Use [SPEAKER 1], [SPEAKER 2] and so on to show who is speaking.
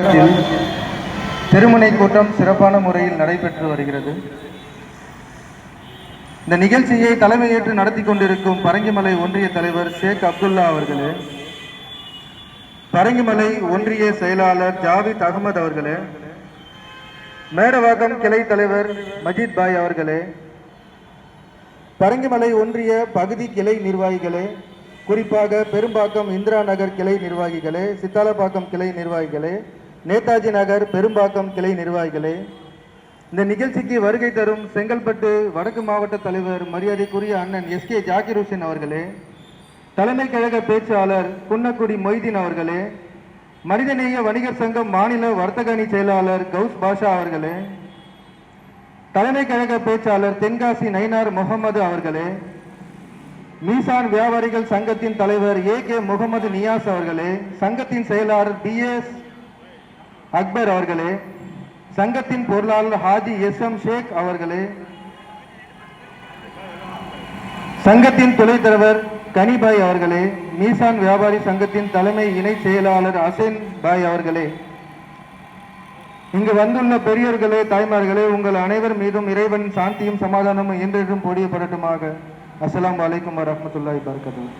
[SPEAKER 1] வளாகத்தில் திருமுனை கூட்டம் சிறப்பான முறையில் நடைபெற்று வருகிறது. இந்த நிகழ்ச்சியை தலைமையேற்று நடத்தி கொண்டிருக்கும் பரங்கிமலை ஒன்றிய தலைவர் ஷேக் அப்துல்லா அவர்களே, பரங்கிமலை ஒன்றிய செயலாளர் ஜாவித் அகமது அவர்களே, மேடவாக்கம் கிளை தலைவர் மஜித் பாய் அவர்களே, பரங்கிமலை ஒன்றிய பகுதி கிளை நிர்வாகிகளே, குறிப்பாக பெரும்பாக்கம் இந்திரா நகர் கிளை நிர்வாகிகளே, சித்தாலப்பாக்கம் கிளை நிர்வாகிகளே, நேதாஜி நகர் பெரும்பாக்கம் கிளை நிர்வாகிகளே, இந்த நிகழ்ச்சிக்கு வருகை தரும் செங்கல்பட்டு வடக்கு மாவட்ட தலைவர் மரியாதைக்குரிய அண்ணன் எஸ்கே ஜாகிர் ஹுசேன் அவர்களே, தலைமை கழக பேச்சாளர் குன்னக்குடி மொய்தீன் அவர்களே, மனிதநேய வணிகர் சங்கம் மாநில வர்த்தக அணி செயலாளர் கவுஸ் பாஷா அவர்களே, தலைமை கழக பேச்சாளர் தென்காசி நயினார் முகமது அவர்களே, மீசான் வியாபாரிகள் சங்கத்தின் தலைவர் ஏ.கே. முகமது நியாஸ் அவர்களே, சங்கத்தின் செயலாளர் பி.எஸ். அக்பர் அவர்களே, சங்கத்தின் பொருளாளர் ஹாஜி எஸ்.எம். ஷேக் அவர்களே, சங்கத்தின் துணைத் தலைவர் கனிபாய் அவர்களே, மீசான் வியாபாரி சங்கத்தின் தலைமை இணை செயலாளர் ஹசேன் பாய் அவர்களே, இங்கு வந்துள்ள பெரியோர்களே, தாய்மார்களே, உங்கள் அனைவர் மீதும் இறைவன் சாந்தியும் சமாதானமும் என்றென்றும் பொழியப்படட்டுமாக. அஸ்ஸலாமு அலைக்கும் வரஹ்மத்துல்லாஹி வபரகாத்துஹு.